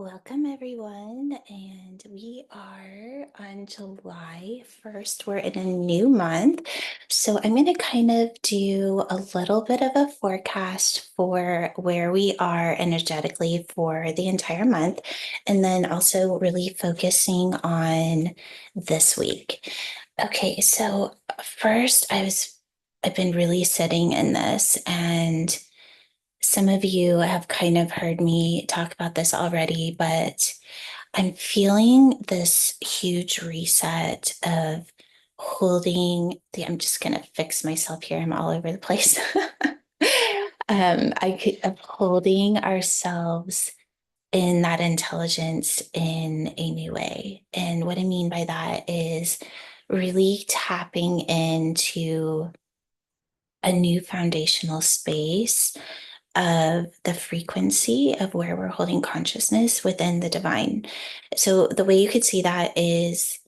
Welcome, everyone. And we are on July 1st. We're in a new month. So I'm going to kind of do a little bit of a forecast for where we are energetically for the entire month. And then also really focusing on this week. Okay, so first I've been really sitting in this, and some of you have kind of heard me talk about this already, but I'm feeling this huge reset of I'm just going to fix myself here. I'm all over the place. Of holding ourselves in that intelligence in a new way. And what I mean by that is really tapping into a new foundational space of the frequency of where we're holding consciousness within the divine. So, the way you could see that is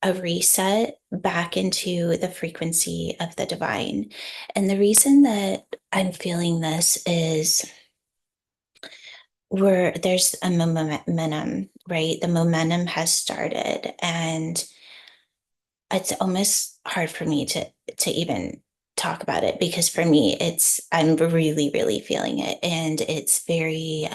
a reset back into the frequency of the divine. And the reason that I'm feeling this is there's a momentum, right? The momentum has started, and it's almost hard for me to even talk about it, because for me I'm really really feeling it, and it's very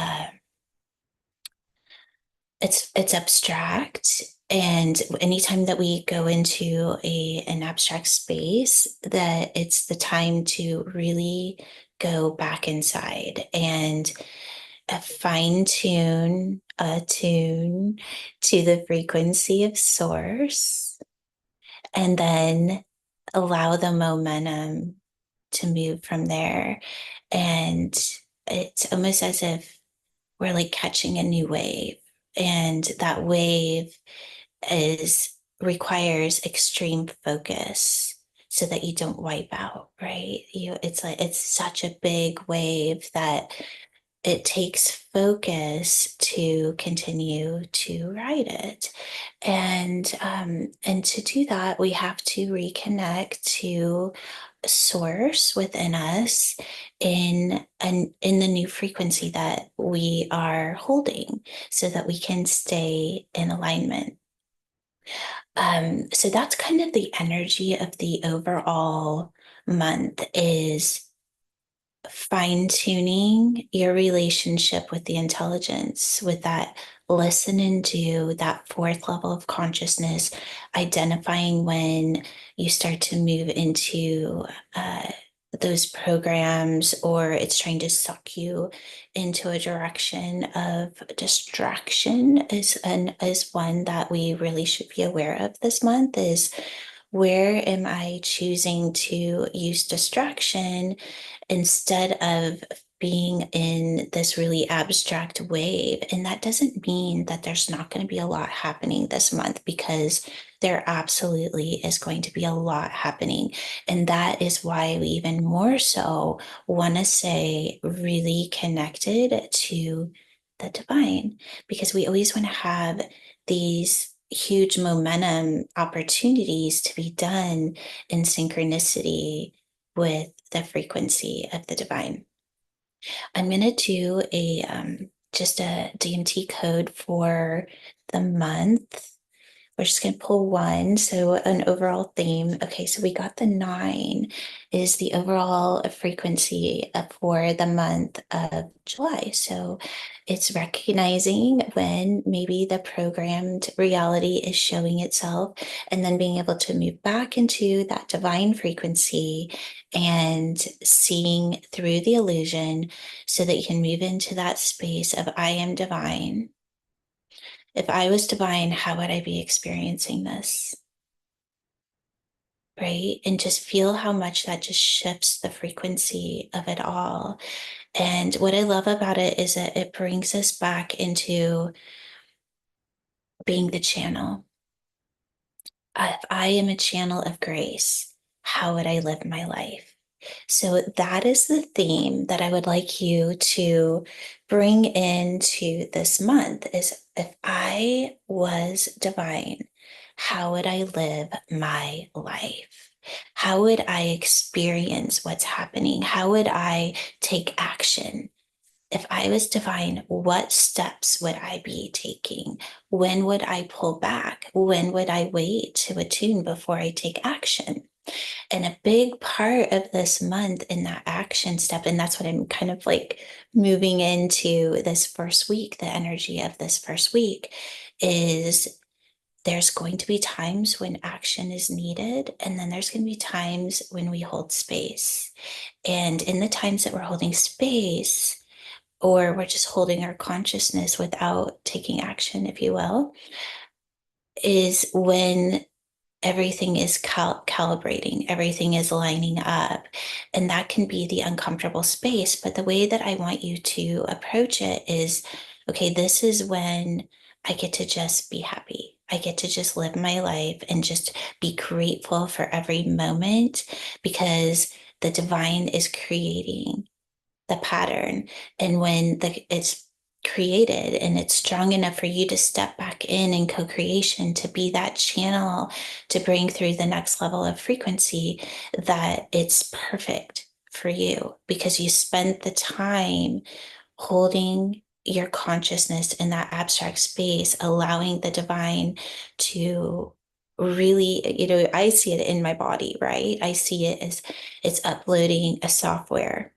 it's abstract. And anytime that we go into an abstract space, that it's the time to really go back inside and fine tune, attune to the frequency of source, and then allow the momentum to move from there. And it's almost as if we're like catching a new wave, and that wave is requires extreme focus so that you don't wipe out, right? It's such a big wave that it takes focus to continue to ride it. And to do that, we have to reconnect to source within us in the new frequency that we are holding, so that we can stay in alignment. So that's kind of the energy of the overall month, is fine tuning your relationship with the intelligence, with that listen and do, that fourth level of consciousness, identifying when you start to move into those programs, or it's trying to suck you into a direction of distraction, is one that we really should be aware of this month. Is where am I choosing to use distraction instead of being in this really abstract wave? And that doesn't mean that there's not going to be a lot happening this month, because there absolutely is going to be a lot happening. And that is why we even more so want to stay really connected to the divine, because we always want to have these huge momentum opportunities to be done in synchronicity with the frequency of the divine. I'm going to do a just a DMT code for the month. We're just going to pull one. So, an overall theme. Okay, so we got the 9 is the overall frequency for the month of July. So, it's recognizing when maybe the programmed reality is showing itself, and then being able to move back into that divine frequency and seeing through the illusion, so that you can move into that space of I am divine. If I was divine, how would I be experiencing this? Right? And just feel how much that just shifts the frequency of it all. And what I love about it is that it brings us back into being the channel. If I am a channel of grace, how would I live my life? So that is the theme that I would like you to bring into this month: is if I was divine, how would I live my life? How would I experience what's happening? How would I take action if I was divine, what steps would I be taking? When would I pull back? When would I wait to attune before I take action? And a big part of this month in that action step, and that's what I'm kind of like moving into this first week, the energy of this first week is there's going to be times when action is needed, and then there's going to be times when we hold space. And in the times that we're holding space, or we're just holding our consciousness without taking action, if you will, is when everything is calibrating, everything is lining up. And that can be the uncomfortable space. But the way that I want you to approach it is okay, this is when I get to just be happy. I get to just live my life and just be grateful for every moment because the divine is creating the pattern. And when it's created and it's strong enough for you to step back in co-creation to be that channel to bring through the next level of frequency, that it's perfect for you because you spent the time holding your consciousness in that abstract space, allowing the divine to really, I see it in my body, right? I see it as it's uploading a software,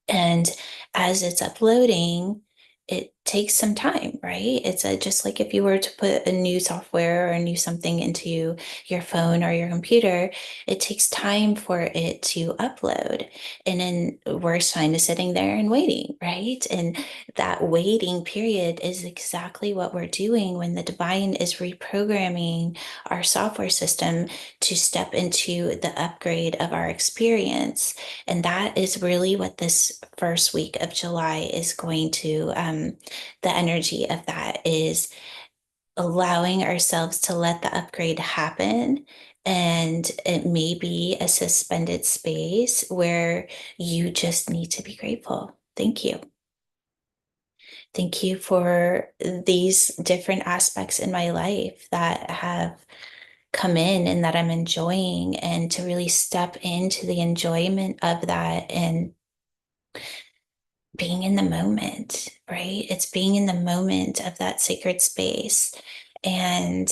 and as it's uploading, it takes some time, right? It's just like if you were to put a new software or a new something into your phone or your computer, it takes time for it to upload. And then we're kind of sitting there and waiting, right? And that waiting period is exactly what we're doing when the divine is reprogramming our software system to step into the upgrade of our experience. And that is really what this first week of July is going to, the energy of that is allowing ourselves to let the upgrade happen. And it may be a suspended space where you just need to be grateful. Thank you. Thank you for these different aspects in my life that have come in and that I'm enjoying, and to really step into the enjoyment of that and being in the moment, right? It's being in the moment of that sacred space. And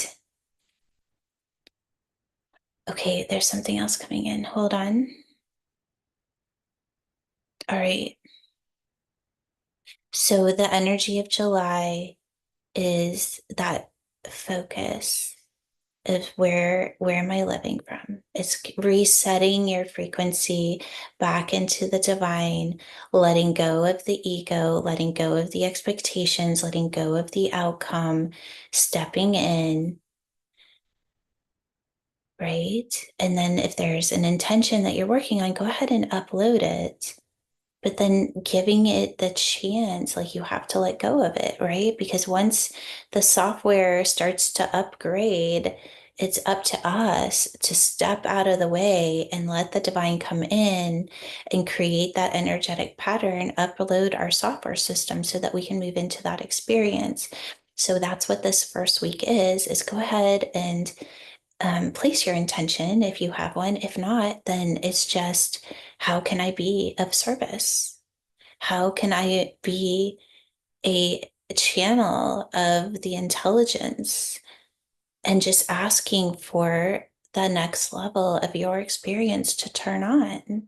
okay, there's something else coming in. Hold on. All right. So the energy of July is that focus of where am I living from? It's resetting your frequency back into the divine, letting go of the ego, letting go of the expectations, letting go of the outcome, stepping in, right? And then if there's an intention that you're working on, go ahead and upload it. But then giving it the chance, like you have to let go of it, right? Because once the software starts to upgrade, it's up to us to step out of the way and let the divine come in and create that energetic pattern, upload our software system so that we can move into that experience. So that's what this first week is go ahead and place your intention if you have one. If not, then it's just, how can I be of service? How can I be a channel of the intelligence, and just asking for the next level of your experience to turn on?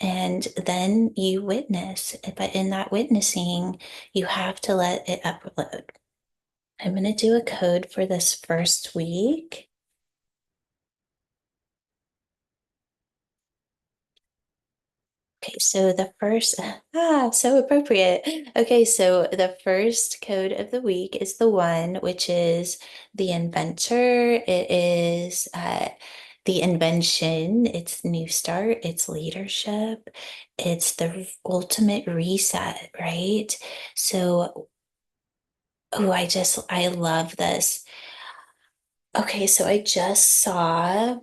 And then you witness, but in that witnessing, you have to let it upload. I'm going to do a code for this first week. Okay, so the first, so appropriate. Okay, so the first code of the week is the one, which is the inventor. It is the invention, it's new start, it's leadership, it's the ultimate reset, right? So, oh, I love this. Okay, so I just saw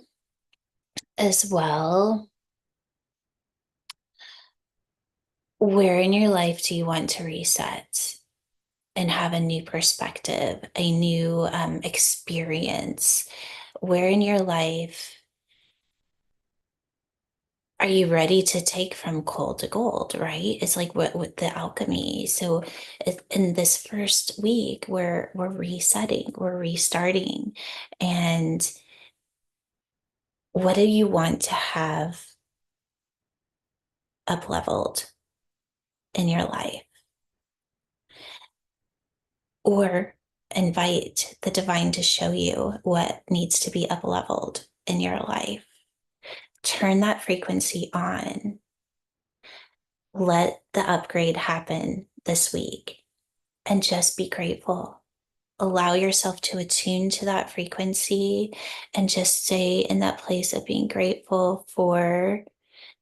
as well, where in your life do you want to reset and have a new perspective, a new experience? Where in your life Are you ready to take from coal to gold, right? It's like what with the alchemy. So in this first week, we're resetting, we're restarting. And what do you want to have up leveled in your life? Or invite the divine to show you what needs to be up leveled in your life. Turn that frequency on. Let the upgrade happen this week and just be grateful. Allow yourself to attune to that frequency and just stay in that place of being grateful for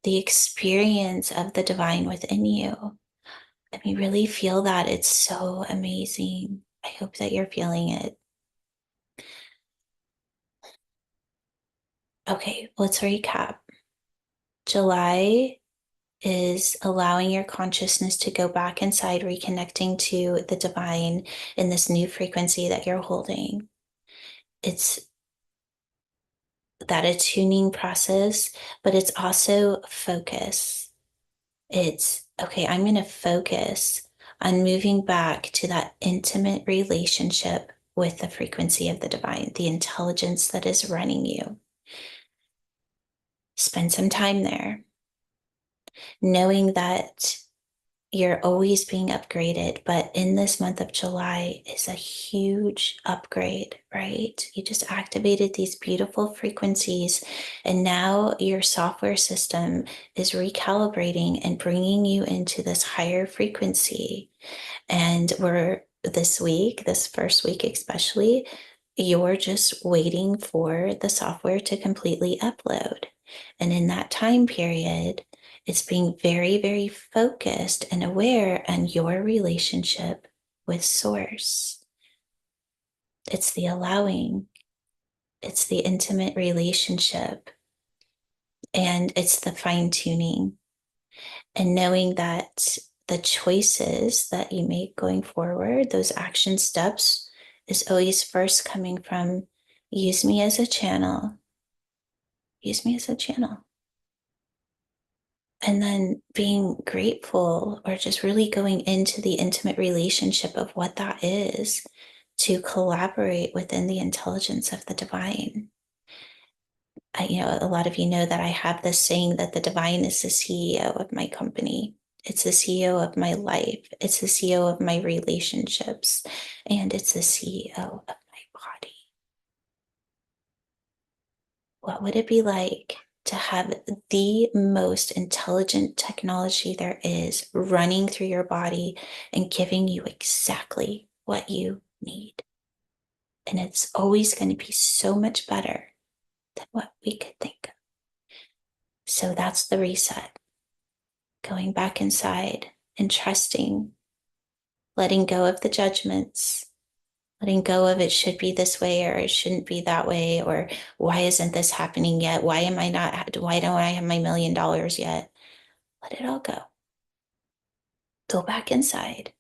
the experience of the divine within you. I mean, really feel that. It's so amazing. I hope that you're feeling it. Okay, let's recap. July is allowing your consciousness to go back inside, reconnecting to the divine in this new frequency that you're holding. It's that attuning process, but it's also focus. It's okay, I'm going to focus on moving back to that intimate relationship with the frequency of the divine, the intelligence that is running you. Spend some time there, knowing that you're always being upgraded, but in this month of July is a huge upgrade, right? You just activated these beautiful frequencies, and now your software system is recalibrating and bringing you into this higher frequency. And we're this week, this first week especially, you're just waiting for the software to completely upload. And in that time period, it's being very, very focused and aware on your relationship with Source. It's the allowing, it's the intimate relationship, and it's the fine tuning. And knowing that the choices that you make going forward, those action steps, is always first coming from use me as a channel, use me as a channel. And then being grateful or just really going into the intimate relationship of what that is to collaborate within the intelligence of the divine. A lot of you know that I have this saying that the divine is the CEO of my company. It's the CEO of my life. It's the CEO of my relationships. And it's the CEO of my body. What would it be like to have the most intelligent technology there is running through your body and giving you exactly what you need? And it's always going to be so much better than what we could think of. So that's the reset. Going back inside and trusting, letting go of the judgments, letting go of it should be this way or it shouldn't be that way, or why isn't this happening yet? Why don't I have my $1,000,000 yet? Let it all go. Go back inside.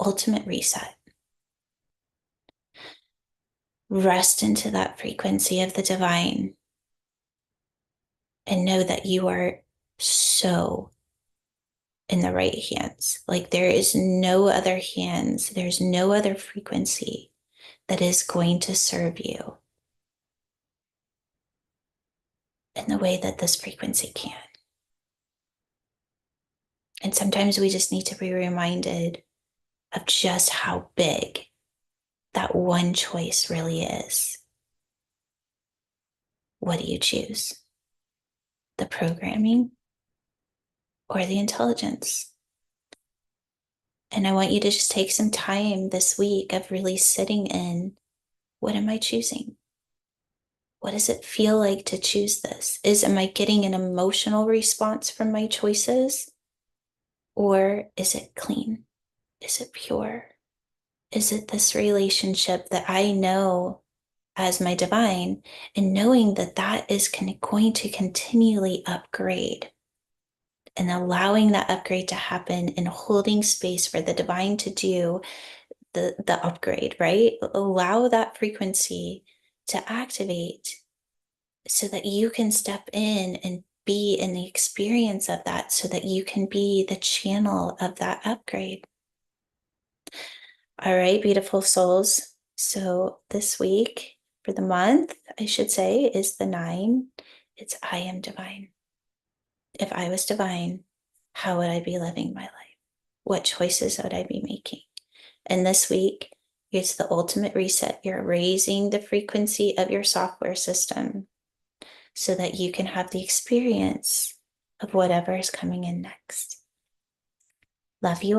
Ultimate reset. Rest into that frequency of the divine and know that you are so in the right hands. Like there is no other hands, there's no other frequency that is going to serve you in the way that this frequency can. And sometimes we just need to be reminded of just how big that one choice really is. What do you choose? The programming or the intelligence? And I want you to just take some time this week of really sitting in, what am I choosing? What does it feel like to choose this? Am I getting an emotional response from my choices? Or is it clean? Is it pure? Is it this relationship that I know as my divine, and knowing that that is going to continually upgrade, and allowing that upgrade to happen and holding space for the divine to do the upgrade, right? Allow that frequency to activate so that you can step in and be in the experience of that so that you can be the channel of that upgrade. All right, beautiful souls. So this week, for the month, I should say, is the 9. It's I am divine. If I was divine, how would I be living my life? What choices would I be making? And this week, it's the ultimate reset. You're raising the frequency of your software system so that you can have the experience of whatever is coming in next. Love you all.